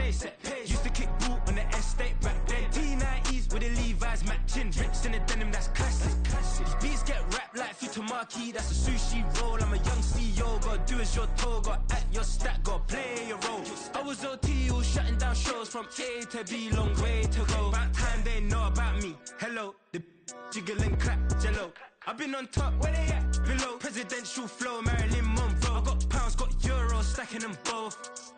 Used to kick boot on the estate back then. T90s with the Levi's matching. Rips in the denim, that's classic. These beats get wrapped like Futamaki, that's a sushi roll. I'm a young CEO, gotta do as you're told. Gotta act your stat, gotta play your role. I was OT, all shutting down shows from A to B, long way to go. About time they know about me. Hello, the jiggle and clap, jello. I've been on top, where they at? Below, presidential flow, Marilyn Monroe. I got pounds, got euros, stacking them both.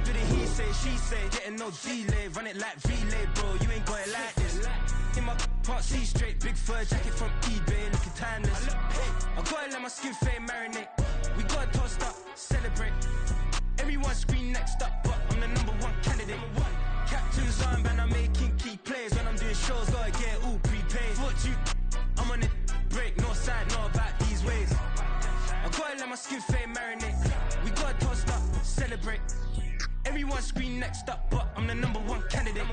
Do the he say, she say, getting no delay. Run it like relay, bro, you ain't got it like this. In my part C straight, big fur jacket from eBay, looking timeless. I gotta let my skin fade marinate. We gotta toast up, celebrate. Everyone scream next up, but I'm the #1 candidate. Captain's armband, I'm making key plays. When I'm doing shows, gotta get it all prepaid. Thought you, I'm on it, break, no side, know about these ways. I gotta let my skin fade marinate. We gotta toast up, celebrate. Everyone scream next up, but I'm the #1 candidate.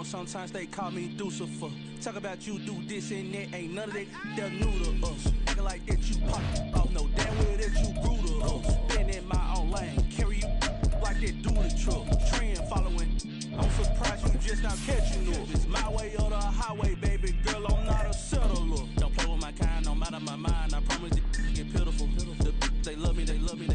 Sometimes they call me Lucifer. Talk about you do this and that, ain't none of that. They're new to us. Acting like that you pop off, no damn well that you grew to us. Been in my own lane, carry you like that do the truck. Trend following. I'm surprised you just now catching up. It's my way or the highway, baby girl. I'm not a settler. Don't play with my kind, I'm out of my mind. I promise it get pitiful. They love me, they love me,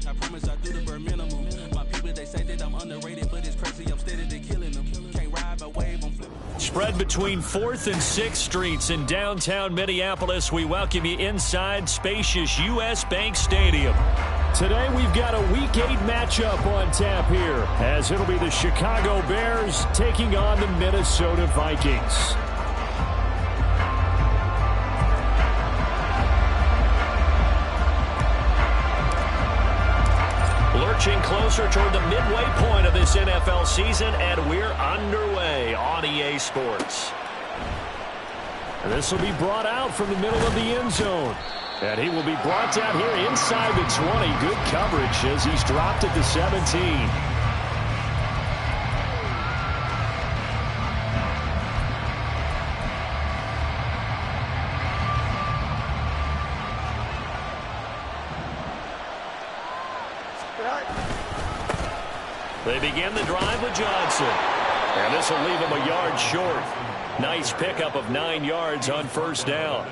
I promise I do the bare minimum. My people, they say that I'm underrated, but it's crazy, I'm steady, they killing them. Can't ride my wave, I'm flipping. Spread between 4th and 6th Streets in downtown Minneapolis. We welcome you inside spacious U.S. Bank Stadium. Today we've got a Week 8 matchup on tap here, as it'll be the Chicago Bears taking on the Minnesota Vikings. Lurching closer toward the midway point of this NFL season, and we're underway on EA Sports. And this will be brought out from the middle of the end zone. And he will be brought down here inside the 20. Good coverage as he's dropped at the 17. They begin the drive with Johnson. And this will leave him a yard short. Nice pickup of 9 yards on first down.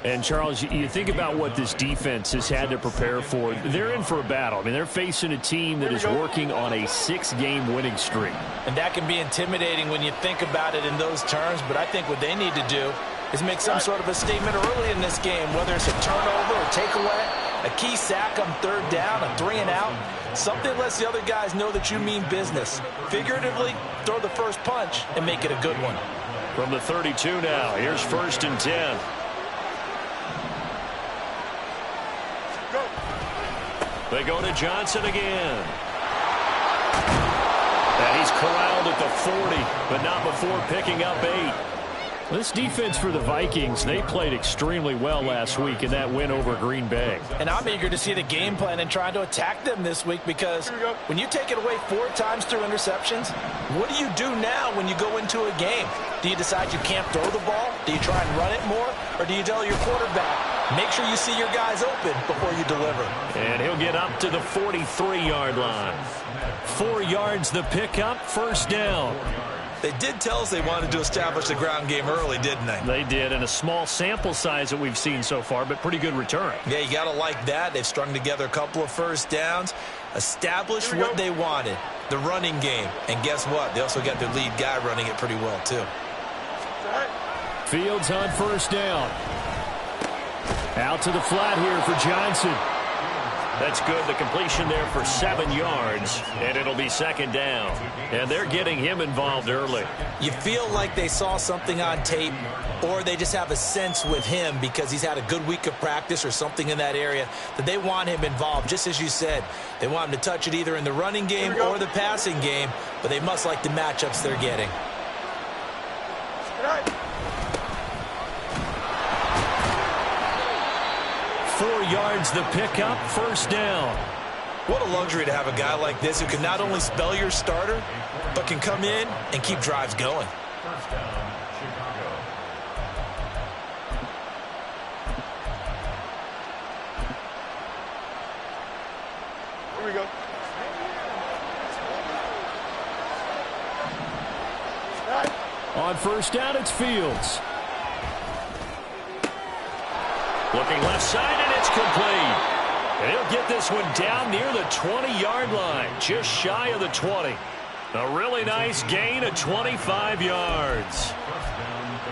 And, Charles, you think about what this defense has had to prepare for. They're in for a battle. I mean, they're facing a team that is working on a 6-game winning streak. And that can be intimidating when you think about it in those terms. But I think what they need to do is make some sort of a statement early in this game, whether it's a turnover or takeaway, a key sack on 3rd down, a 3-and-out. Something lets the other guys know that you mean business. Figuratively, throw the first punch and make it a good one. From the 32 now, here's 1st and 10. They go to Johnson again. And he's corralled at the 40, but not before picking up 8. This defense for the Vikings, they played extremely well last week in that win over Green Bay. And I'm eager to see the game plan and trying to attack them this week, because when you take it away 4 times through interceptions, what do you do now when you go into a game? Do you decide you can't throw the ball? Do you try and run it more? Or do you tell your quarterback, make sure you see your guys open before you deliver? And he'll get up to the 43-yard line. 4 yards the pickup, first down. They did tell us they wanted to establish the ground game early, didn't they? They did, and a small sample size that we've seen so far, but pretty good return. Yeah, you got to like that. They've strung together a couple of first downs, established what they wanted, the running game. And guess what? They also got their lead guy running it pretty well, too. Fields on first down. Out to the flat here for Johnson. That's good. The completion there for 7 yards, and it'll be second down. And they're getting him involved early. You feel like they saw something on tape, or they just have a sense with him because he's had a good week of practice or something in that area that they want him involved. Just as you said, they want him to touch it either in the running game or the passing game, but they must like the matchups they're getting. 4 yards the pickup, first down. What a luxury to have a guy like this who can not only spell your starter, but can come in and keep drives going. First down, Chicago. Here we go. On first down, it's Fields. Looking left side, and it's complete. And he'll get this one down near the 20-yard line, just shy of the 20. A really nice gain of 25 yards.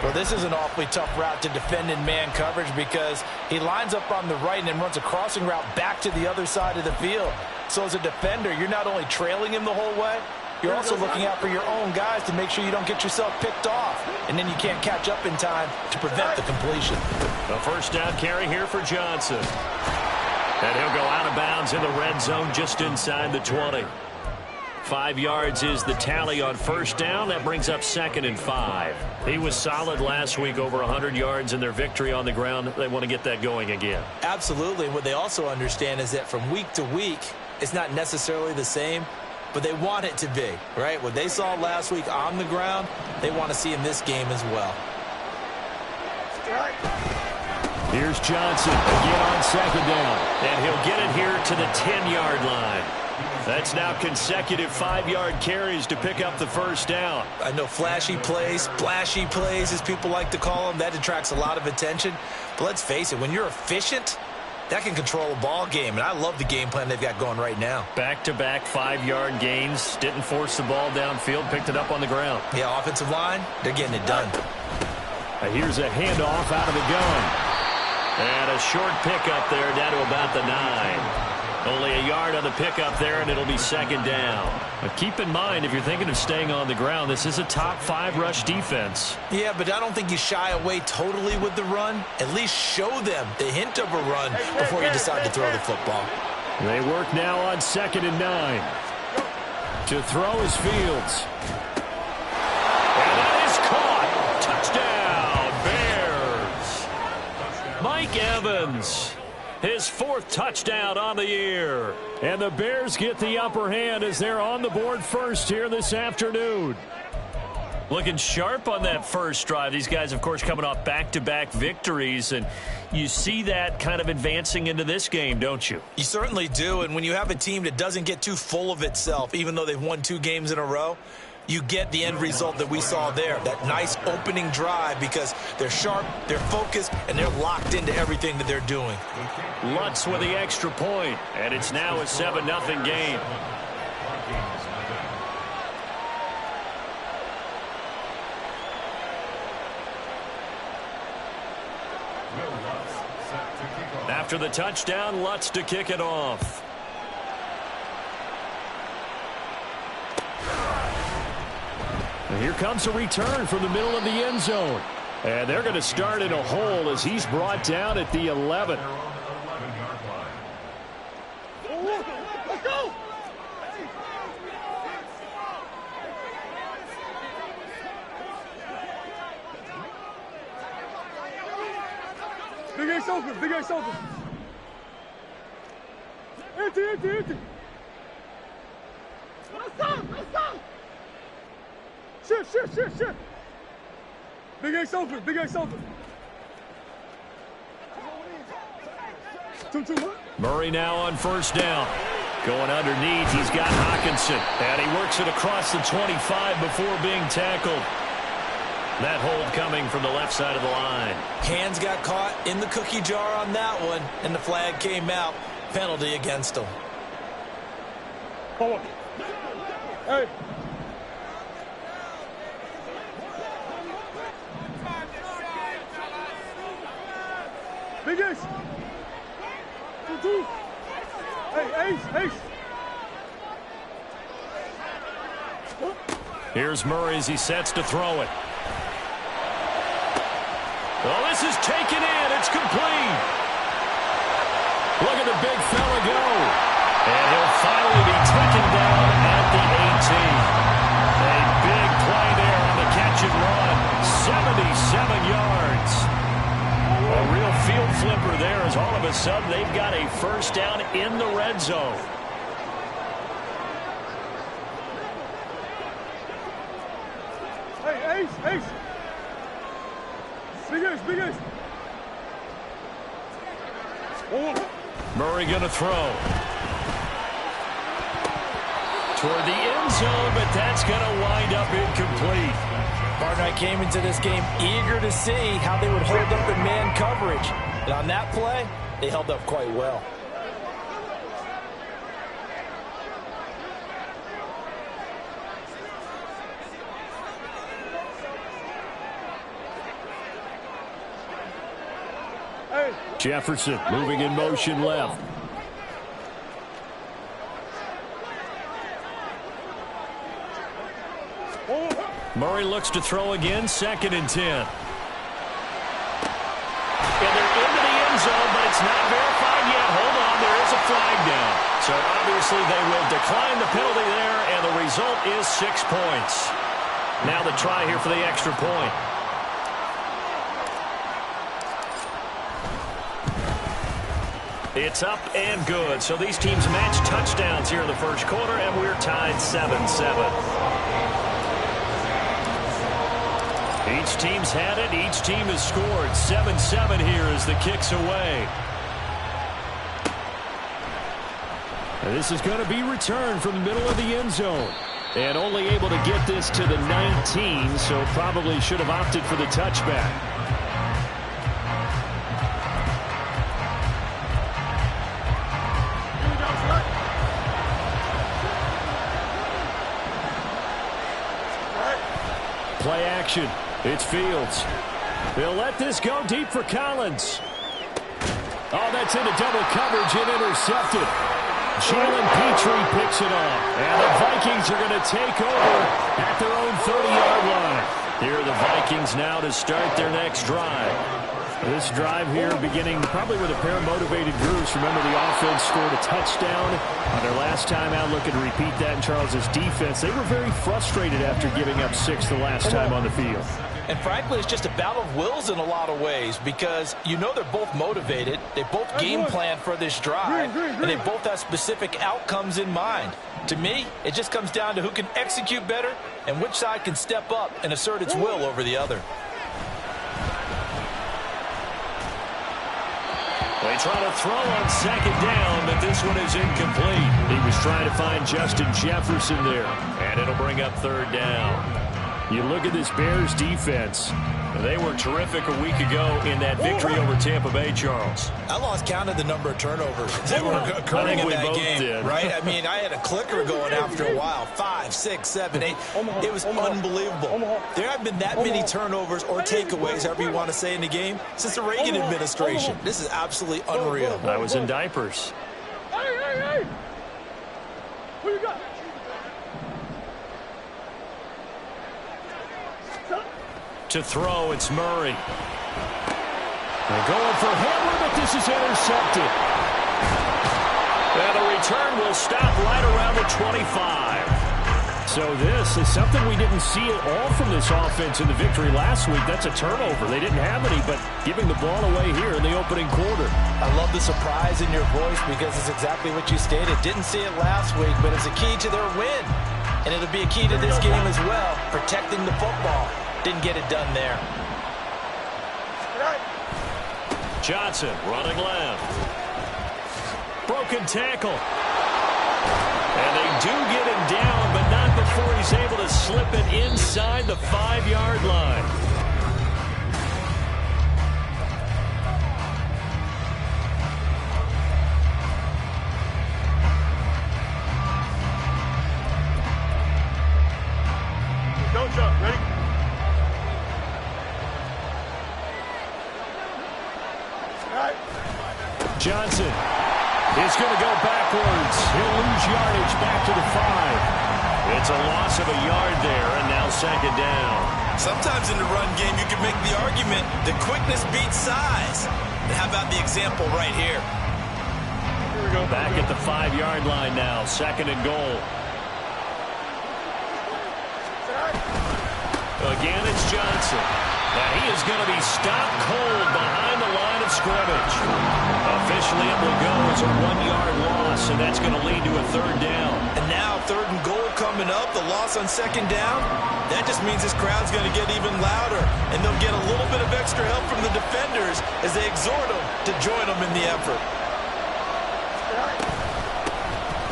Well, this is an awfully tough route to defend in man coverage because he lines up on the right and then runs a crossing route back to the other side of the field. So as a defender, you're not only trailing him the whole way, you're also looking out for your own guys to make sure you don't get yourself picked off. And then you can't catch up in time to prevent the completion. A first down carry here for Johnson. And he'll go out of bounds in the red zone just inside the 20. 5 yards is the tally on first down. That brings up 2nd and 5. He was solid last week, over 100 yards in their victory on the ground. They want to get that going again. Absolutely. And what they also understand is that from week to week, it's not necessarily the same, but they want it to be, right? What they saw last week on the ground, they want to see in this game as well. Here's Johnson again on second down. And he'll get it here to the 10-yard line. That's now consecutive 5-yard carries to pick up the first down. I know flashy plays, splashy plays, as people like to call them, that attracts a lot of attention. But let's face it, when you're efficient, that can control a ball game, and I love the game plan they've got going right now. Back-to-back 5-yard gains. Didn't force the ball downfield, picked it up on the ground. Yeah, offensive line, they're getting it done. Here's a handoff out of the gun. And a short pickup there down to about the 9. Only a yard on the pickup there, and it'll be second down. But keep in mind, if you're thinking of staying on the ground, this is a top 5 rush defense. Yeah, but I don't think you shy away totally with the run. At least show them the hint of a run before you decide to throw the football. They work now on 2nd and 9. To throw is Fields. And that is caught. Touchdown, Bears. Mike Evans. His 4th touchdown on the year. And the Bears get the upper hand as they're on the board first here this afternoon. Looking sharp on that first drive. These guys, of course, coming off back-to-back victories. And you see that kind of advancing into this game, don't you? You certainly do. And when you have a team that doesn't get too full of itself, even though they've won 2 games in a row, you get the end result that we saw there, that nice opening drive, because they're sharp, they're focused, and they're locked into everything that they're doing. Lutz with the extra point, and it's now a 7-0 game. After the touchdown, Lutz to kick it off. And here comes a return from the middle of the end zone. And they're going to start in a hole as he's brought down at the 11. open. Big Ace open. Empty. Let's go. Shift. Big Ace open. Two. Murray now on first down. Going underneath, he's got Hawkinson. And he works it across the 25 before being tackled. That hold coming from the left side of the line. Hands got caught in the cookie jar on that one, and the flag came out. Penalty against him. Hold on. Hey. Big Ace. Two. Hey, Ace. Here's Murray as he sets to throw it. Oh, this is taken in. It's complete. Look at the big fella go. And he'll finally be taken down at the 18. A big play there on the catch and run. 77 yards. A real field flipper there as all of a sudden they've got a first down in the red zone. Hey, Ace. Big Ace. Murray going to throw. Toward the end zone, but that's going to wind up incomplete. Partner, I came into this game eager to see how they would hold up in man coverage. And on that play, they held up quite well. Jefferson moving in motion left. Murray looks to throw again, 2nd and 10. And they're into the end zone, but it's not verified yet. Hold on, there is a flag down. So obviously they will decline the penalty there, and the result is 6 points. Now the try here for the extra point. It's up and good. So these teams match touchdowns here in the first quarter, and we're tied 7-7. Each team's had it. Each team has scored. 7-7 here as the kick's away. And this is going to be returned from the middle of the end zone. And only able to get this to the 19, so probably should have opted for the touchback. Play action. It's Fields. They'll let this go deep for Collins. Oh, that's into double coverage and intercepted. Jalen Petrie picks it off. And the Vikings are going to take over at their own 30-yard line. Here are the Vikings now to start their next drive. This drive here beginning probably with a pair of motivated groups. Remember, the offense scored a touchdown on their last time out. Looking to repeat that in Charles's defense. They were very frustrated after giving up 6 the last time on the field. And frankly, it's just a battle of wills in a lot of ways because you know they're both motivated. They both game plan for this drive, and they both have specific outcomes in mind. To me, it just comes down to who can execute better and which side can step up and assert its will over the other. They try to throw on 2nd down, but this one is incomplete. He was trying to find Justin Jefferson there, and it'll bring up 3rd down. You look at this Bears defense. They were terrific a week ago in that victory over Tampa Bay, Charles. I lost count of the number of turnovers that were occurring in that game, right? I mean, I had a clicker going after a while. 5, 6, 7, 8. It was unbelievable. There haven't been that many turnovers or takeaways, however you want to say, in the game since the Reagan administration. This is absolutely unreal. I was in diapers. Hey! Who you got? To throw, it's Murray. They're going for Hamler, but this is intercepted. And the return will stop right around the 25. So So this is something we didn't see at all from this offense in the victory last week. That's a turnover. They didn't have any, but giving the ball away here in the opening quarter. I love the surprise in your voice because it's exactly what you stated. Didn't see it last week, but it's a key to their win. And it'll be a key to this game as well, protecting the football. Didn't get it done there. Johnson running left. Broken tackle. And they do get him down, but not before he's able to slip it inside the 5-yard line. Don't jump. Ready? Johnson is going to go backwards. He'll lose yardage back to the 5. It's a loss of a yard there, and now second down. Sometimes in the run game, you can make the argument that quickness beats size. And how about the example right here? Here we go. Back at the 5-yard line now, second and goal. Again, it's Johnson. Now he is going to be stopped cold behind the line of scrimmage. Officially, it will go as a 1-yard loss, and that's going to lead to a third down. And now third and goal coming up, the loss on second down. That just means this crowd's going to get even louder, and they'll get a little bit of extra help from the defenders as they exhort them to join them in the effort.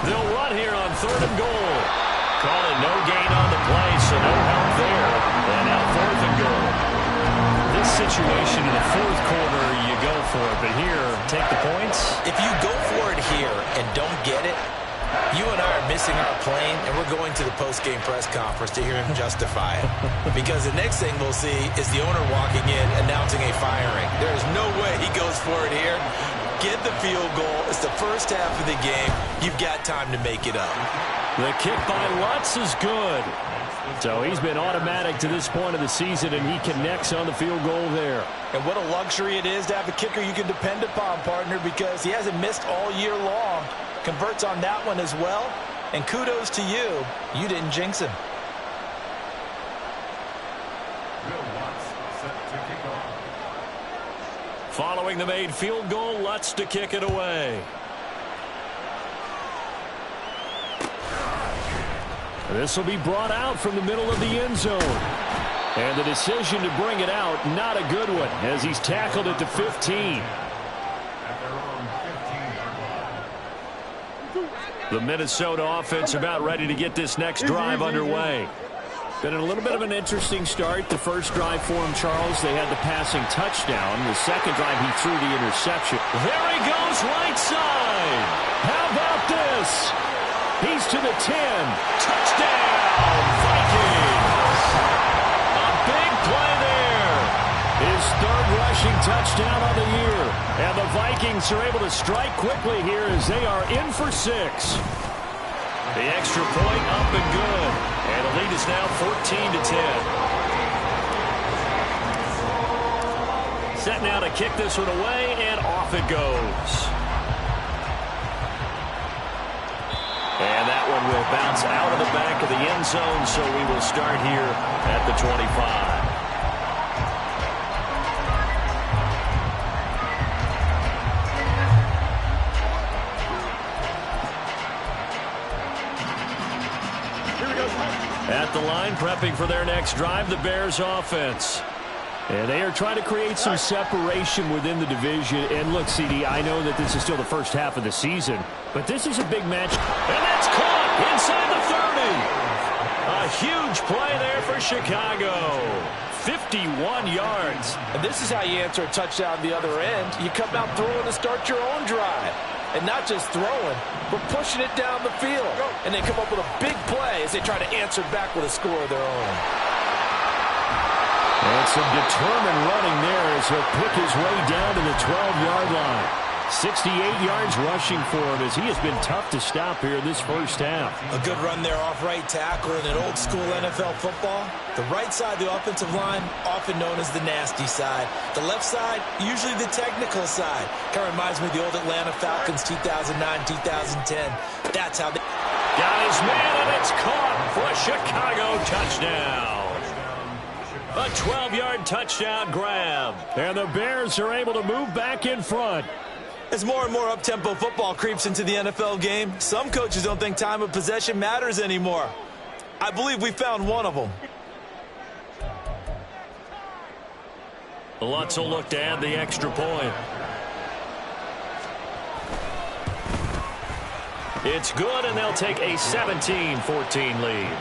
They'll run here on third and goal. Calling no gain on the play, so no help there. And now fourth and goal. This situation in the fourth quarter, you go for it. But here, take the points. If you go for it here and don't get it, you and I are missing our plane, and we're going to the post-game press conference to hear him justify it. Because the next thing we'll see is the owner walking in announcing a firing. There is no way he goes for it here. Get the field goal. It's the first half of the game. You've got time to make it up. The kick by Lutz is good. So he's been automatic to this point of the season, and he connects on the field goal there. And what a luxury it is to have a kicker you can depend upon, partner, because he hasn't missed all year long. Converts on that one as well. And kudos to you. You didn't jinx him. Following the made field goal, Lutz to kick it away. This will be brought out from the middle of the end zone. And the decision to bring it out, not a good one, as he's tackled at the 15. The Minnesota offense about ready to get this next drive underway. Been a little bit of an interesting start. The first drive for him, Charles, they had the passing touchdown. The second drive, he threw the interception. There he goes, right side. How about this? He's to the 10. Touchdown, Vikings. A big play there. His third rushing touchdown of the year. And the Vikings are able to strike quickly here as they are in for 6. The extra point up and good. And the lead is now 14-10. Set now to kick this one away, and off it goes. And that one will bounce out of the back of the end zone, so we will start here at the 25. At the line, prepping for their next drive, the Bears offense. And they are trying to create some separation within the division. And look, CD, I know that this is still the first half of the season, but this is a big match. And that's caught inside the 30. A huge play there for Chicago. 51 yards. And this is how you answer a touchdown the other end. You come out throwing to start your own drive. And not just throwing, but pushing it down the field. And they come up with a big play as they try to answer back with a score of their own. And some determined running there as he'll pick his way down to the 12-yard line. 68 yards rushing for him as he has been tough to stop here this first half. A good run there off right tackle in an old school NFL football. The right side of the offensive line, often known as the nasty side. The left side, usually the technical side. Kind of reminds me of the old Atlanta Falcons 2009, 2010. That's how they... Got his man, and it's caught for a Chicago touchdown. A 12-yard touchdown grab. And the Bears are able to move back in front. As more and more up-tempo football creeps into the NFL game, some coaches don't think time of possession matters anymore. I believe we found one of them. The Lutz will look to add the extra point. It's good, and they'll take a 17-14 lead.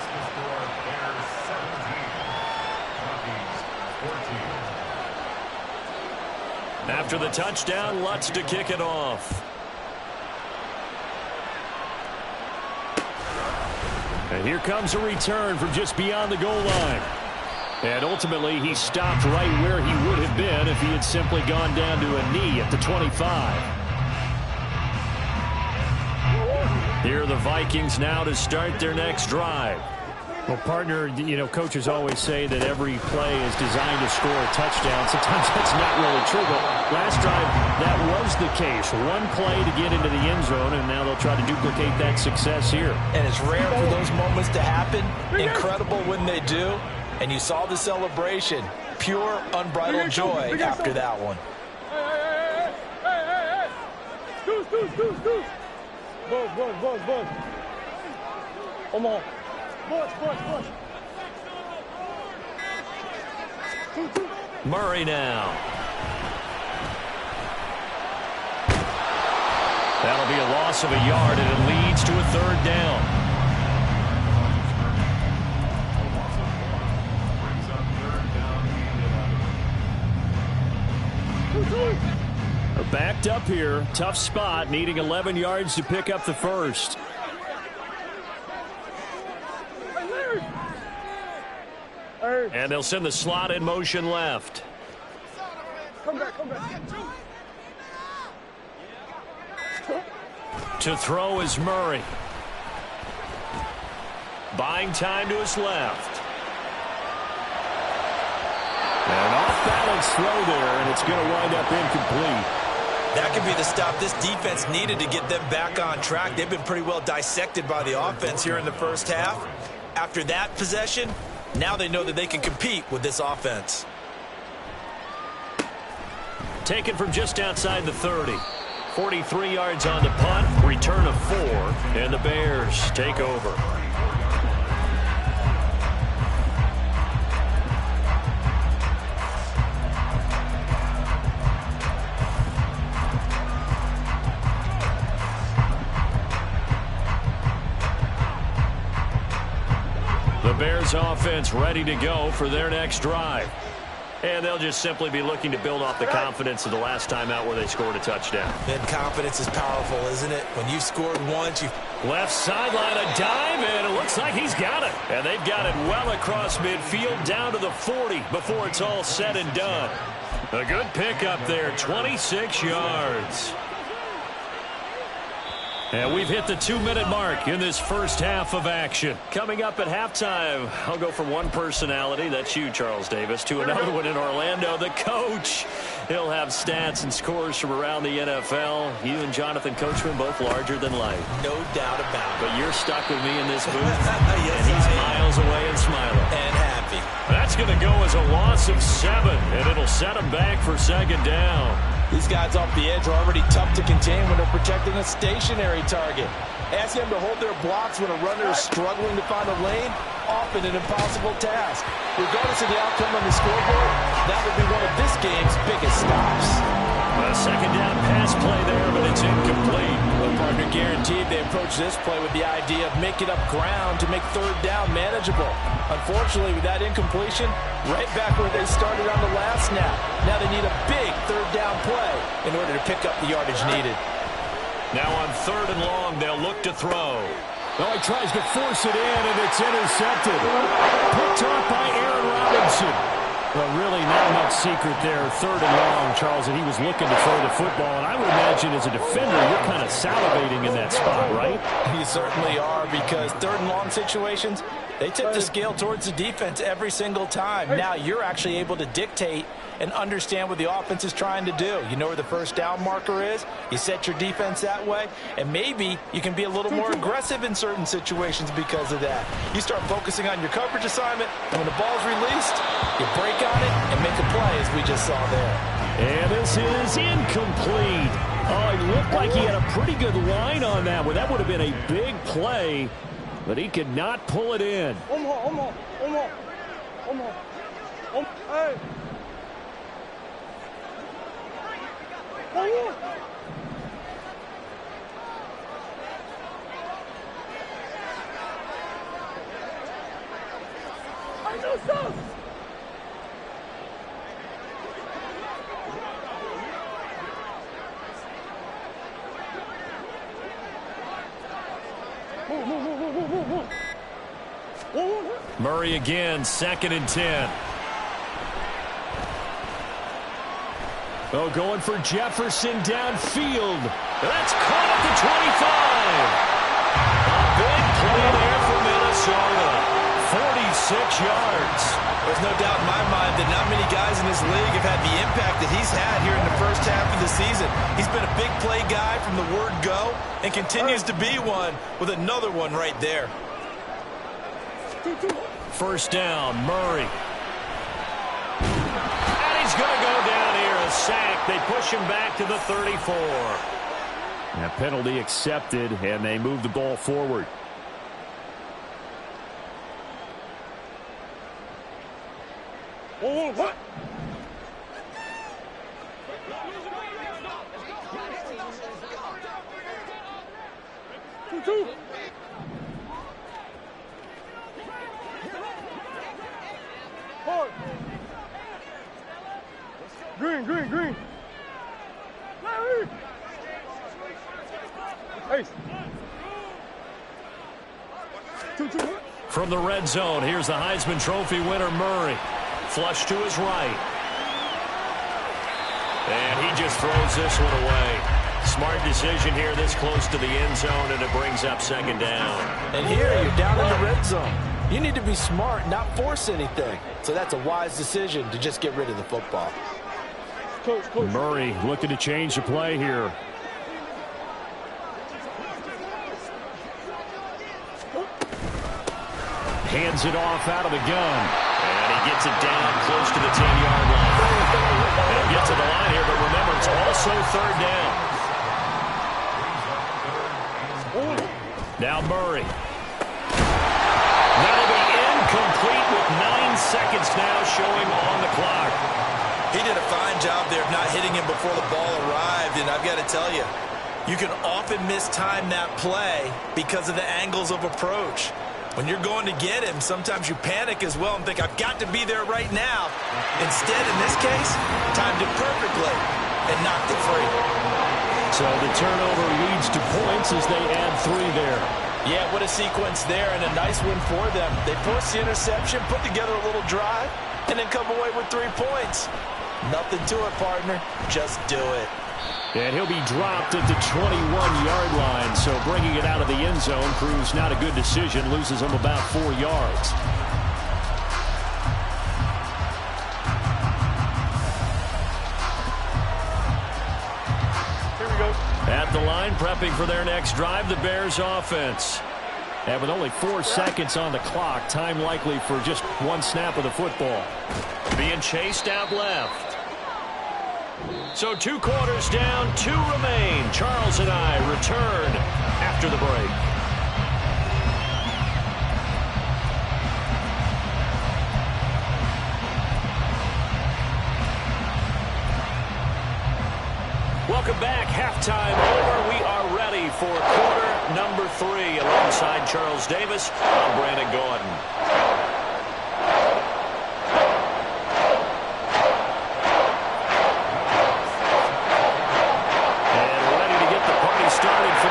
After the touchdown, Lutz to kick it off. And here comes a return from just beyond the goal line. And ultimately, he stopped right where he would have been if he had simply gone down to a knee at the 25. Here are the Vikings now to start their next drive. Well, partner, you know, coaches always say that every play is designed to score a touchdown. Sometimes that's not really true, but last drive, that was the case. One play to get into the end zone, and now they'll try to duplicate that success here. And it's rare for those moments to happen. Incredible when they do. And you saw the celebration. Pure, unbridled joy after that one. Hey. Deuce. Buzz. Come on. Buzz. Murray now. That'll be a loss of a yard, and it leads to a third down. Backed up here. Tough spot, needing 11 yards to pick up the first. And they'll send the slot in motion left. Come back. To throw is Murray. Buying time to his left. An off-balance throw there, and it's going to wind up incomplete. That could be the stop this defense needed to get them back on track. They've been pretty well dissected by the offense here in the first half. After that possession, now they know that they can compete with this offense. Taken from just outside the 30. 43 yards on the punt, return of 4, and the Bears take over. The Bears offense ready to go for their next drive. And they'll just simply be looking to build off the confidence of the last time out where they scored a touchdown. And confidence is powerful, isn't it? When you've scored once, you... Left sideline, a dive, and it looks like he's got it. And they've got it well across midfield down to the 40 before it's all said and done. A good pickup there, 26 yards. And we've hit the 2-minute mark in this first half of action. Coming up at halftime, I'll go from one personality, that's you, Charles Davis, to another one in Orlando, the coach. He'll have stats and scores from around the NFL. You and Jonathan Coachman both larger than life. No doubt about it. But you're stuck with me in this booth. Yes, and he's miles away and smiling. And happy. That's going to go as a loss of 7, and it'll set him back for second down. These guys off the edge are already tough to contain when they're protecting a stationary target. Asking them to hold their blocks when a runner is struggling to find a lane, often an impossible task. Regardless of the outcome on the scoreboard, that would be one of this game's biggest stops. A second down pass play there, but it's incomplete. Well, partner, guaranteed they approach this play with the idea of making up ground to make third down manageable. Unfortunately, with that incompletion, right back where they started on the last snap. Now they need a big third down play in order to pick up the yardage needed. Now on 3rd and long, they'll look to throw. Well, he tries to force it in, and it's intercepted. Picked off by Aaron Robinson. Well, really not much secret there. 3rd and long, Charles, and he was looking to throw the football. And I would imagine as a defender, you're kind of salivating in that spot, right? You certainly are, because 3rd and long situations, they tip the scale towards the defense every single time. Now you're actually able to dictate and understand what the offense is trying to do. You know where the first down marker is. You set your defense that way, and maybe you can be a little more aggressive in certain situations because of that. You start focusing on your coverage assignment, and when the ball's released, you break on it and make a play, as we just saw there. And this is incomplete. Oh, it looked like he had a pretty good line on that one. That would have been a big play, but he could not pull it in. Hey. I know so. Murray again, 2nd and 10. Oh, going for Jefferson downfield. That's caught at the 25. A big play there for Minnesota. 46 yards. There's no doubt in my mind that not many guys in this league have had the impact that he's had here in the first half of the season. He's been a big play guy from the word go and continues to be one with another one right there. 1st down, Murray. And he's going to go down here, a sack. They push him back to the 34. That penalty accepted, and they move the ball forward. What? Two. Hard. Green. Larry. Ace. Two. From the red zone, here's the Heisman Trophy winner, Murray. Flush to his right. And he just throws this one away. Smart decision here this close to the end zone, and it brings up 2nd down. And here you're down in the red zone. You need to be smart, not force anything. So that's a wise decision to just get rid of the football. Coach. Murray looking to change the play here. Hands it off out of the gun. And he gets it down close to the 10-yard line. They'll get to the line here, but remember, it's also 3rd down. Now Murray. That'll be incomplete with 9 seconds now showing on the clock. He did a fine job there of not hitting him before the ball arrived, and I've got to tell you, you can often mistime that play because of the angles of approach. When you're going to get him, sometimes you panic as well and think, I've got to be there right now. Instead, in this case, timed it perfectly and knocked it free. So the turnover leads to points as they add 3 there. Yeah, what a sequence there, and a nice win for them. They forced the interception, put together a little drive, and then come away with 3 points. Nothing to it, partner. Just do it. And he'll be dropped at the 21-yard line, so bringing it out of the end zone proves not a good decision, loses him about 4 yards. Here we go. At the line, prepping for their next drive, the Bears offense. And with only 4 seconds on the clock, time likely for just 1 snap of the football. Being chased out left. So 2 quarters down, 2 remain. Charles and I return after the break. Welcome back. Halftime over. We are ready for quarter number 3. Alongside Charles Davis, I'm Brandon Gordon.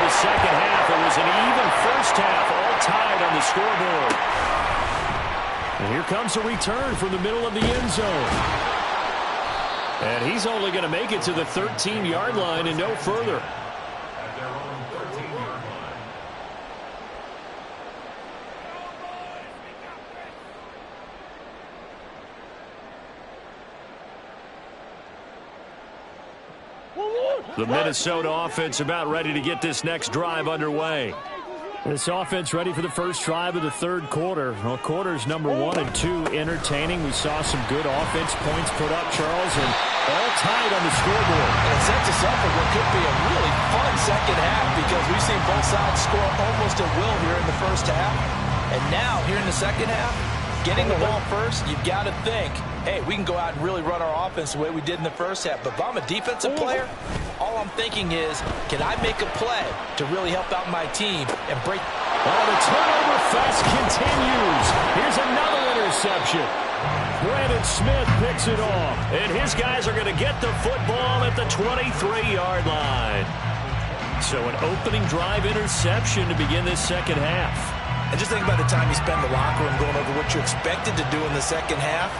Second half, it was an even first half, all tied on the scoreboard. And here comes a return from the middle of the end zone. And he's only going to make it to the 13-yard line and no further. At their own 13-yard line. The Minnesota offense about ready to get this next drive underway. This offense ready for the first drive of the third quarter. Well, quarters number 1 and 2 entertaining. We saw some good offense points put up, Charles, and all tied on the scoreboard. And it sets us up for what could be a really fun second half because we've seen both sides score almost at will here in the first half. And now, here in the second half, getting the ball first, you've got to think, hey, we can go out and really run our offense the way we did in the first half. But if I'm a defensive player, all I'm thinking is, can I make a play to really help out my team and break? Oh, the turnover fest continues. Here's another interception. Brandon Smith picks it off. And his guys are going to get the football at the 23-yard line. So an opening drive interception to begin this second half. And just think about the time you spend in the locker room going over what you expected to do in the second half.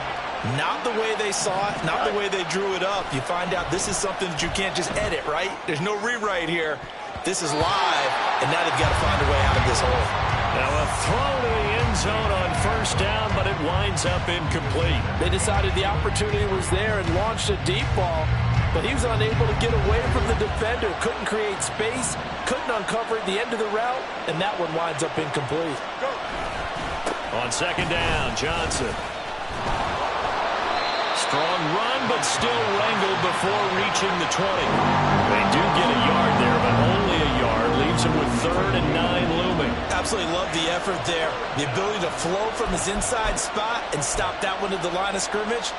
Not the way they saw it, not the way they drew it up. You find out this is something that you can't just edit, right? There's no rewrite here. This is live, and now they've got to find a way out of this hole. Now a throw to the end zone on first down, but it winds up incomplete. They decided the opportunity was there and launched a deep ball, but he was unable to get away from the defender, couldn't create space, couldn't uncover the end of the route, and that one winds up incomplete. On second down, Johnson. Strong run, but still wrangled before reaching the 20. They do get a yard there, but only a yard. Leaves him with 3rd and 9 looming. Absolutely love the effort there. The ability to flow from his inside spot and stop that one at the line of scrimmage.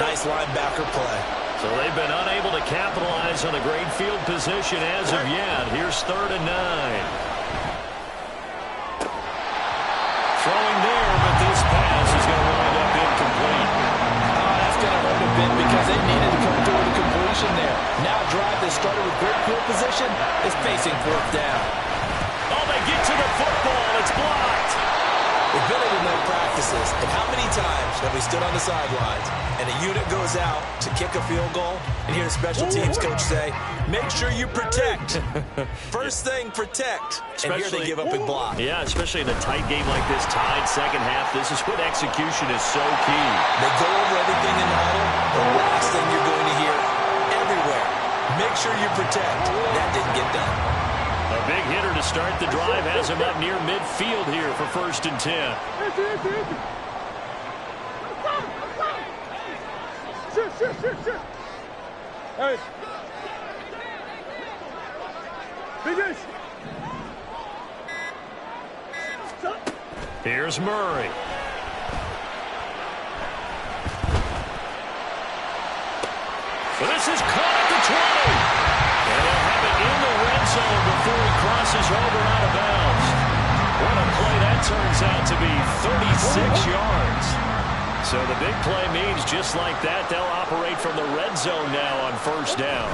Nice linebacker play. So they've been unable to capitalize on a great field position as of yet. Here's 3rd and 9. Throwing there, but this pass is going to wind up incomplete. Going to hurt a bit because they needed to come through with a completion there. Now a drive that started with great field position is facing 4th down. Oh, they get to the football. It's blocked. We've been in no practices, and how many times have we stood on the sidelines and a unit goes out to kick a field goal and hear the special teams coach say, make sure you protect. First thing, protect. And here they give up a block. Yeah, especially in a tight game like this, tied second half, this is when execution is so key. They go over everything in the huddle. The last thing you're going to hear everywhere, make sure you protect. That didn't get done. A big hitter to start the drive has him up near midfield here for 1st and 10. Shit. Hey. Biggest. Here's Murray. Well, this is caught at the 20. And they'll have it in the red zone before he crosses over out of bounds. What a play that turns out to be, 36 yards. So the big play means just like that, they'll operate from the red zone now on 1st down.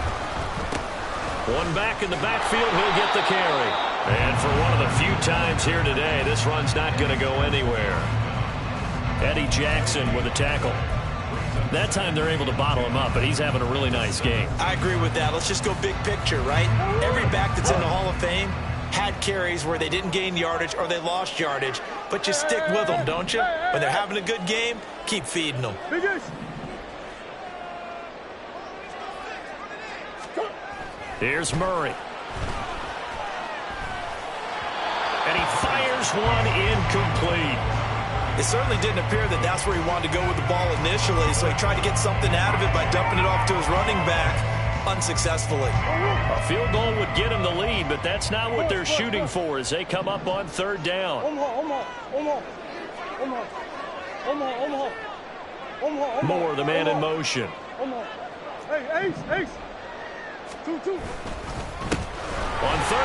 One back in the backfield, he'll get the carry. And for one of the few times here today, this run's not going to go anywhere. Eddie Jackson with a tackle. That time they're able to bottle him up, but he's having a really nice game. I agree with that. Let's just go big picture, right? Every back that's in the Hall of Fame had carries where they didn't gain yardage or they lost yardage, but you stick with them, don't you? When they're having a good game, keep feeding them. Here's Murray. And he fires one incomplete. It certainly didn't appear that that's where he wanted to go with the ball initially, so he tried to get something out of it by dumping it off to his running back unsuccessfully. A field goal would get him the lead, but that's not what they're shooting for as they come up on 3rd down. Moore, the man in motion. Hey, Ace. 2. On 3rd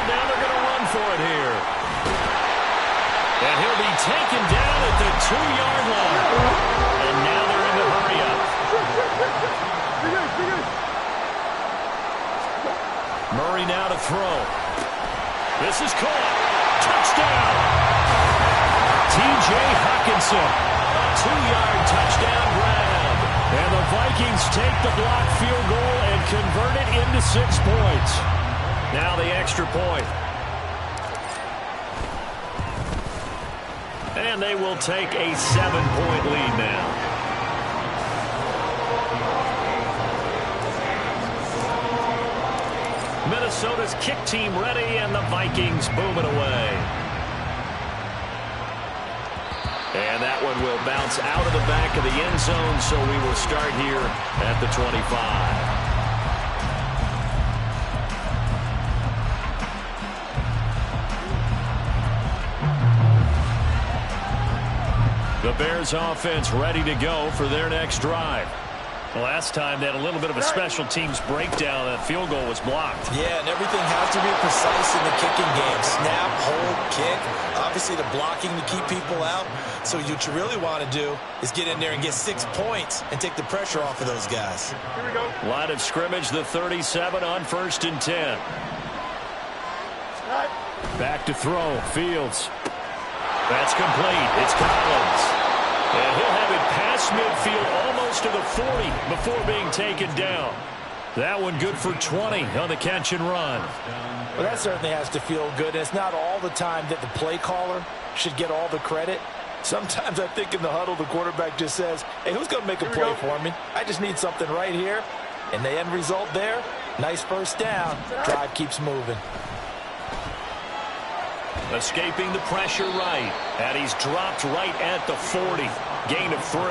down, they're going to run for it here. And he'll be taken down at the 2-yard line. And now they're in the hurry-up. Murray now to throw. This is caught. Touchdown. T.J. Hockenson. A 2-yard touchdown grab. And the Vikings take the blocked field goal and convert it into 6 points. Now the extra point. And they will take a 7-point lead now. Minnesota's kick team ready, and the Vikings boom it away. And that one will bounce out of the back of the end zone, so we will start here at the 25. The Bears offense ready to go for their next drive. Last time they had a little bit of a special teams breakdown. That field goal was blocked. Yeah, and everything has to be precise in the kicking game. Snap, hold, kick. Obviously, the blocking to keep people out. So what you really want to do is get in there and get 6 points and take the pressure off of those guys. Here we go. Line of scrimmage, the 37 on 1st and 10. Back to throw. Fields. That's complete. It's Collins. And he'll have it past midfield almost to the 40 before being taken down. That one good for 20 on the catch and run. Well, that certainly has to feel good. And it's not all the time that the play caller should get all the credit. Sometimes I think in the huddle, the quarterback just says, hey, who's going to make a play for me? I just need something right here. And the end result there, nice first down. Drive keeps moving. Escaping the pressure right. And he's dropped right at the 40. Gain of 3.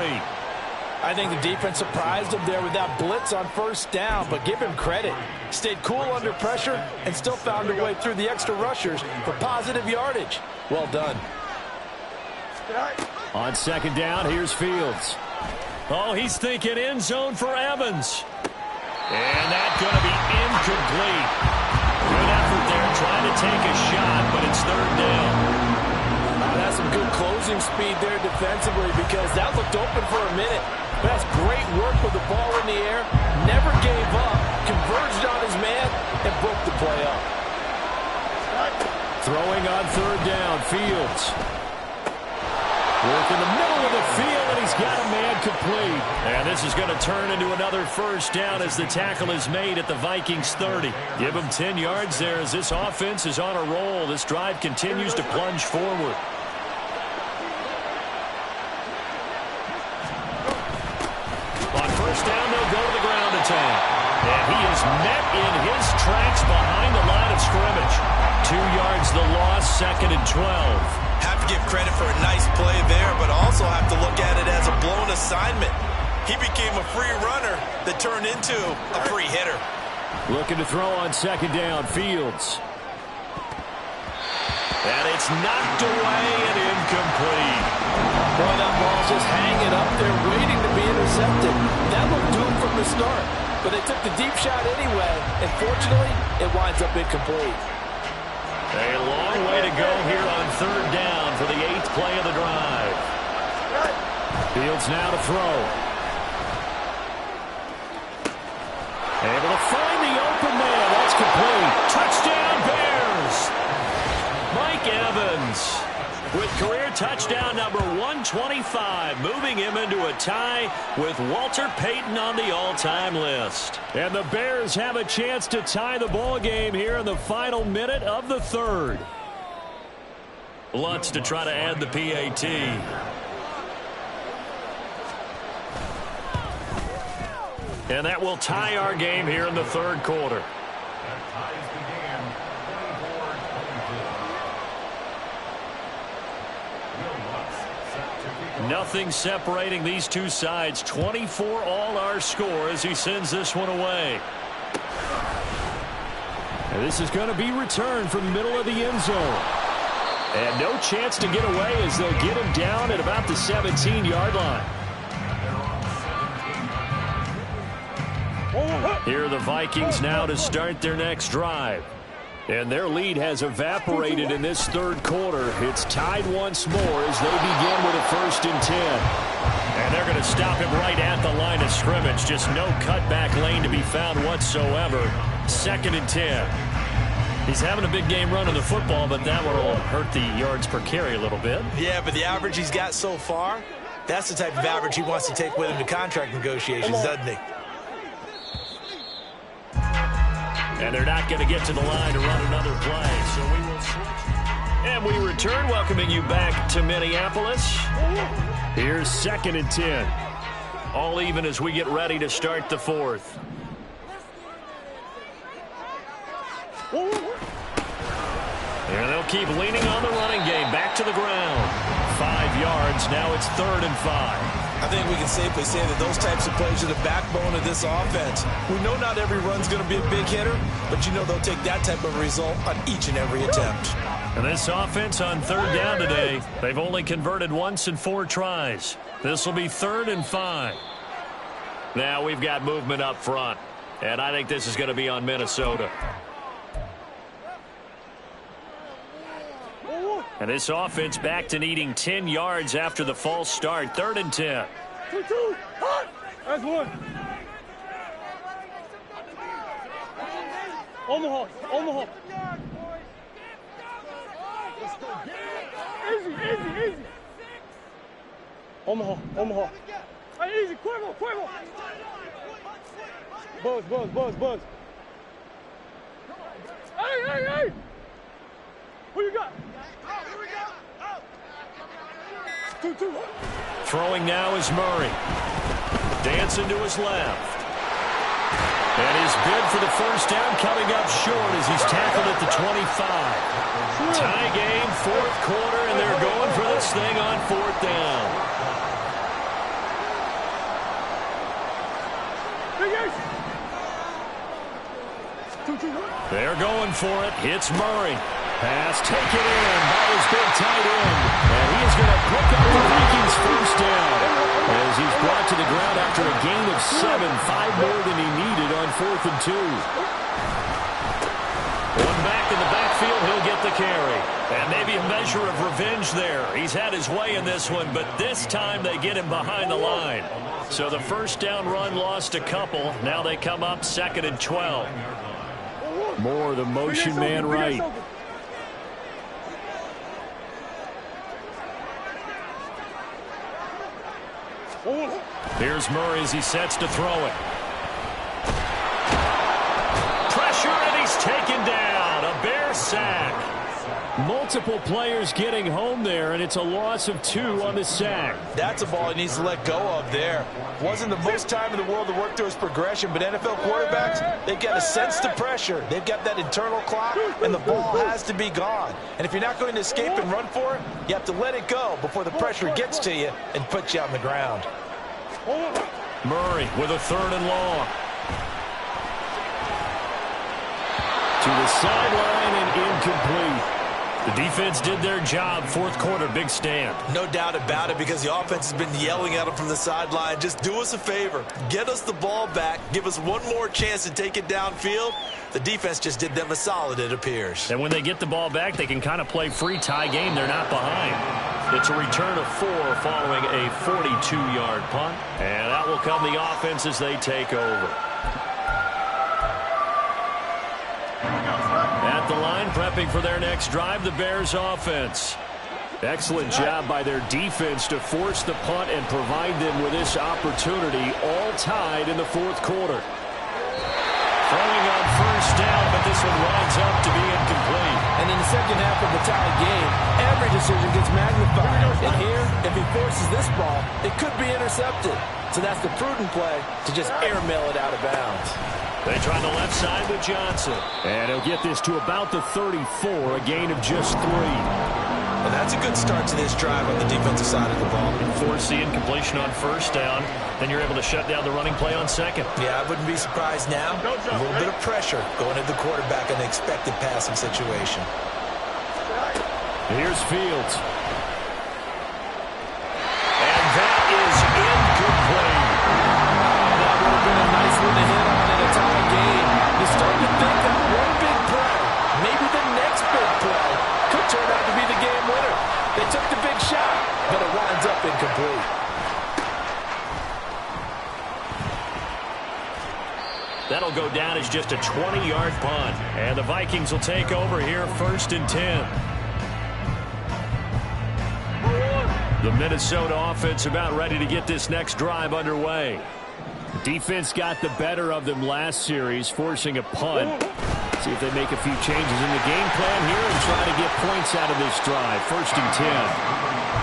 I think the defense surprised him there with that blitz on first down, but give him credit. Stayed cool under pressure and still found a way through the extra rushers for positive yardage. Well done. On 2nd down, here's Fields. Oh, he's thinking end zone for Evans. And that's going to be incomplete. Good effort there, trying to take a shot, but it's 3rd down. That's some good closing speed there defensively because that looked open for a minute. That's great work with the ball in the air. Never gave up, converged on his man, and broke the play up. Throwing on 3rd down, Fields. Work in the middle of the field, and he's got a man complete. And this is going to turn into another first down as the tackle is made at the Vikings 30. Give him 10 yards there as this offense is on a roll. This drive continues to plunge forward. On first down, they'll go to the ground attack. And he is met in his tracks behind the line of scrimmage. 2 yards the loss, 2nd and 12. Have to give credit for a nice play there, but also have to look at it as a blown assignment. He became a free runner that turned into a free hitter. Looking to throw on 2nd down, Fields. And it's knocked away and incomplete. Boy, that ball's just hanging up there waiting to be intercepted. That looked doomed from the start, but they took the deep shot anyway, and fortunately, it winds up incomplete. A long way to go here on 3rd down for the 8th play of the drive. Fields now to throw. Able to find the open man. That's complete. Touchdown, Bears. Mike Evans with career touchdown number 125, moving him into a tie with Walter Payton on the all-time list. And the Bears have a chance to tie the ball game here in the final minute of the 3rd. Lutz to try to add the PAT. And that will tie our game here in the 3rd quarter. Nothing separating these two sides. 24 all our score as he sends this one away. And this is going to be returned from the middle of the end zone. And no chance to get away as they'll get him down at about the 17-yard line. Here are the Vikings now to start their next drive. And their lead has evaporated in this 3rd quarter. It's tied once more as they begin with a 1st and 10. And they're going to stop him right at the line of scrimmage. Just no cutback lane to be found whatsoever. 2nd and 10. He's having a big game running the football, but that one will hurt the yards per carry a little bit. Yeah, but the average he's got so far, That's the type of average he wants to take with him to contract negotiations, doesn't he? And they're not going to get to the line to run another play, so we will switch. And we return, welcoming you back to Minneapolis. Here's 2nd and 10. All even as we get ready to start the 4th. And they'll keep leaning on the running game. Back to the ground. 5 yards. Now it's 3rd and 5. I think we can safely say that those types of plays are the backbone of this offense. We know not every run's going to be a big hitter, but you know they'll take that type of result on each and every attempt. And this offense on 3rd down today, they've only converted once in 4 tries. This will be 3rd and 5. Now we've got movement up front, and I think this is going to be on Minnesota. And this offense back to needing 10 yards after the false start. 3rd and 10. 2-2. That's one. Omaha. Easy. Omaha. Hey, easy. Cuervo. Buzz. Hey. Who you got? Throwing now is Murray. Dancing to his left. And his bid for the first down coming up short as he's tackled at the 25. Tie game, 4th quarter, and they're going for this thing on 4th down. They're going for it. Hits Murray. Pass taken in by his big tight end. And he is going to pick up the Vikings first down as he's brought to the ground after a gain of 7, 5 more than he needed on 4th and 2. One back in the backfield, he'll get the carry. And maybe a measure of revenge there. He's had his way in this one, but this time they get him behind the line. So the first down run lost a couple. Now they come up 2nd and 12. More the motion man right. Here's Murray as he sets to throw it. Pressure, and he's taken down. A Bear sack. Multiple players getting home there, and it's a loss of 2 on the sack. That's a ball he needs to let go of there. Wasn't the most time in the world to work through his progression, but NFL quarterbacks, they've got to sense the pressure. They've got that internal clock, and the ball has to be gone. And if you're not going to escape and run for it, you have to let it go before the pressure gets to you and puts you on the ground. Murray with a 3rd and long. To the sideline and incomplete. The defense did their job. 4th quarter, big stand. No doubt about it, because the offense has been yelling at him from the sideline. Just do us a favor. Get us the ball back. Give us one more chance to take it downfield. The defense just did them a solid, it appears. And when they get the ball back, they can kind of play free tie game. They're not behind. It's a return of 4 following a 42-yard punt. And that will come the offense as they take over. At the line, prepping for their next drive, the Bears offense. Excellent job by their defense to force the punt and provide them with this opportunity, all tied in the 4th quarter. Throwing on first down, but this one winds up to be incomplete. And in the second half of the tie game, every decision gets magnified. And here, if he forces this ball, it could be intercepted. So that's the prudent play to just airmail it out of bounds. They try the left side with Johnson. And he'll get this to about the 34, a gain of just 3. And that's a good start to this drive on the defensive side of the ball. Force the incompletion on first down. Then you're able to shut down the running play on 2nd. Yeah, I wouldn't be surprised now. A little bit of pressure going at the quarterback in the expected passing situation. Here's Fields. And that is incomplete. That would have been a nice one to hit on in a tie game. You start to think that one big play, maybe the next big play, could turn out to be the game winner. They took the big shot, but it winds up incomplete. That'll go down as just a 20-yard punt. And the Vikings will take over here 1st and 10. The Minnesota offense about ready to get this next drive underway. Defense got the better of them last series, forcing a punt. See if they make a few changes in the game plan here and try to get points out of this drive. 1st and 10.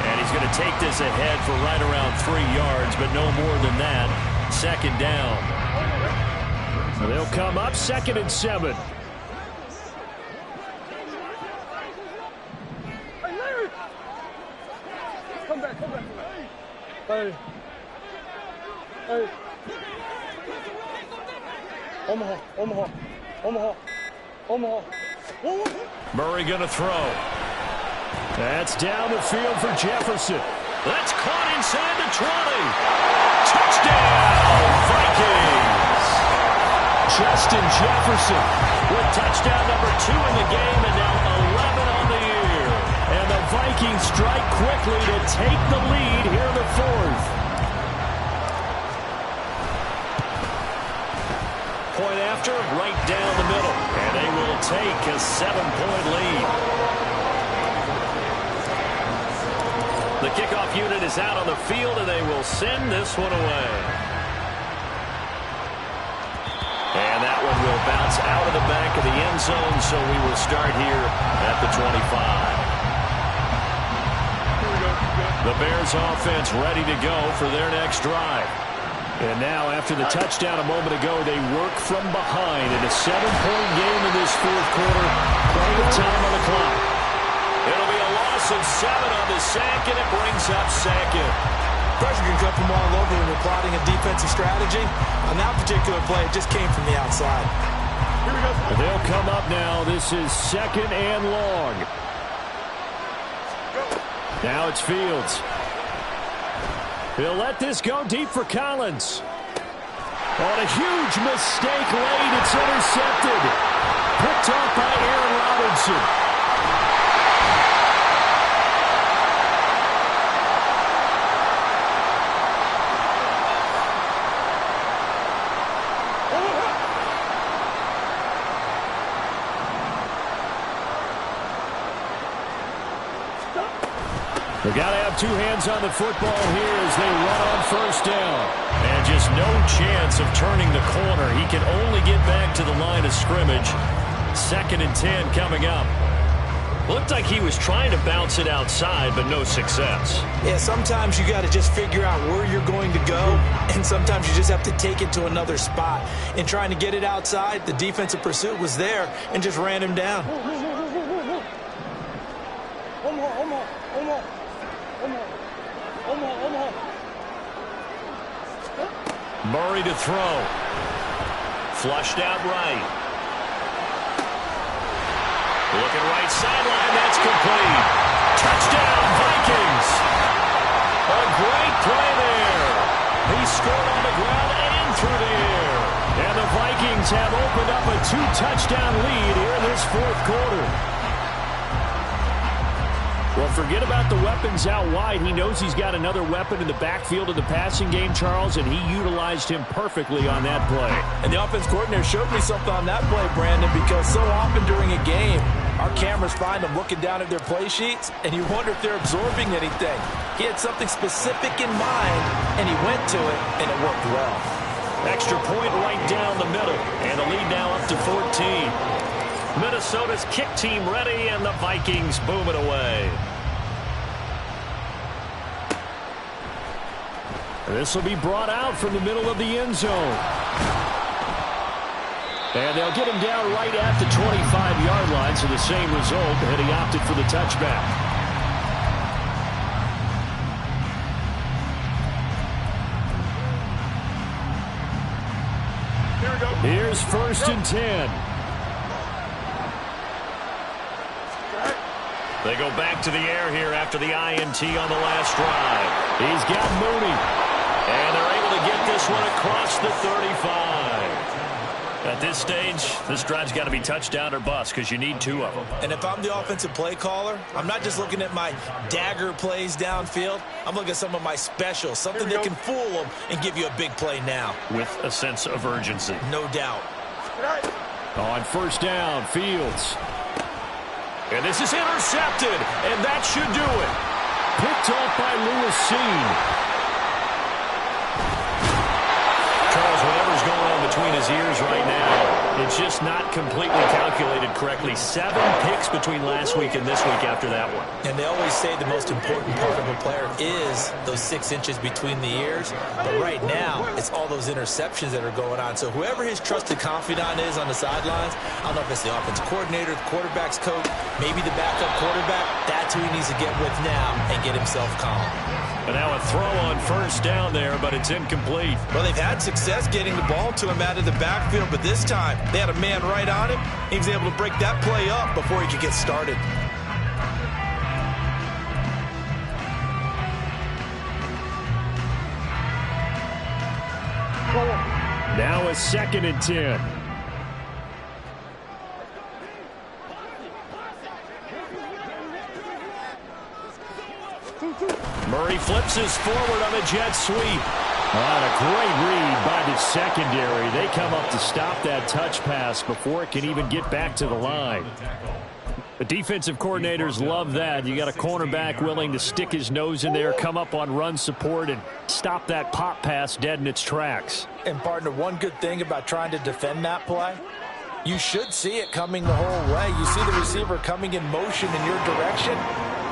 And he's going to take this ahead for right around 3 yards, but no more than that. 2nd down. So they'll come up 2nd and 7. Come back. Hey. Omaha. Murray going to throw. That's down the field for Jefferson. That's caught inside the 20. Touchdown, Vikings! Justin Jefferson with touchdown number 2 in the game and now 11 on the year. And the Vikings strike quickly to take the lead here in the 4th. Point after, right down the middle. And they will take a 7-point lead. The kickoff unit is out on the field, and they will send this one away. And that one will bounce out of the back of the end zone, so we will start here at the 25. The Bears offense ready to go for their next drive. And now, after the touchdown a moment ago, they work from behind in a 7-point game in this 4th quarter. Plenty of time on the clock. It'll be a loss of 7 on the sack, and it brings up 2nd. Pressure can come from all over when you're plotting a defensive strategy. On that particular play, it just came from the outside. Here we go. They'll come up now. This is 2nd and long. Now it's Fields. He'll let this go deep for Collins. On a huge mistake late, it's intercepted. Picked off by Aaron Robinson. They got to have 2 hands on the football here as they run on 1st down. And just no chance of turning the corner. He can only get back to the line of scrimmage. 2nd and 10 coming up. Looked like he was trying to bounce it outside, but no success. Yeah, sometimes you got to just figure out where you're going to go, and sometimes you just have to take it to another spot. In trying to get it outside, the defensive pursuit was there and just ran him down. Omaha. Murray to throw. Flushed out right. Looking right sideline. That's complete. Touchdown, Vikings. A great play there. He scored on the ground and through the air. And the Vikings have opened up a 2-touchdown lead here in this 4th quarter. Well, forget about the weapons out wide. He knows he's got another weapon in the backfield of the passing game, Charles, and he utilized him perfectly on that play. And the offense coordinator showed me something on that play, Brandon, because so often during a game, our cameras find them looking down at their play sheets, and you wonder if they're absorbing anything. He had something specific in mind, and he went to it, and it worked well. Extra point right down the middle, and the lead now up to 14. Minnesota's kick team ready, and the Vikings boom it away. This will be brought out from the middle of the end zone. And they'll get him down right at the 25-yard line, so the same result, and he opted for the touchback. Here's 1st and 10. They go back to the air here after the INT on the last drive. He's got Mooney. And they're able to get this one across the 35. At this stage, this drive's got to be touchdown or bust because you need 2 of them. And if I'm the offensive play caller, I'm not just looking at my dagger plays downfield. I'm looking at some of my specials, something that can fool them and give you a big play now. With a sense of urgency. No doubt. On 1st down, Fields. And this is intercepted, and that should do it. Picked Picked off by Lewis. Charles, whatever's going on between his ears right now, it's just not completely calculated correctly. 7 picks between last week and this week after that one. And they always say the most important part of a player is those 6 inches between the ears. But right now, it's all those interceptions that are going on. So whoever his trusted confidant is on the sidelines, I don't know if it's the offense coordinator, the quarterback's coach, maybe the backup quarterback, that's who he needs to get with now and get himself calm. And now a throw on first down there, but it's incomplete. Well, they've had success getting the ball to him out of the backfield, but this time they had a man right on him. He was able to break that play up before he could get started. Now a 2nd and 10. Murray flips us forward on a jet sweep. A great read by the secondary. They come up to stop that touch pass before it can even get back to the line. The defensive coordinators love that. You got a cornerback willing to stick his nose in there, come up on run support, and stop that pop pass dead in its tracks. And, partner, one good thing about trying to defend that play, you should see it coming the whole way. You see the receiver coming in motion in your direction.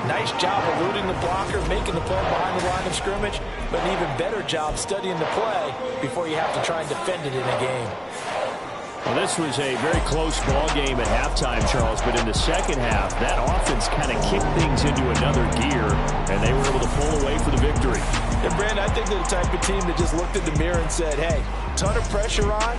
Nice job eluding the blocker, making the play behind the line of scrimmage, but an even better job studying the play before you have to try and defend it in a game. Well, this was a very close ball game at halftime, Charles, but in the second half, that offense kind of kicked things into another gear, and they were able to pull away for the victory. And, Brandon, I think they're the type of team that just looked in the mirror and said, hey, ton of pressure on,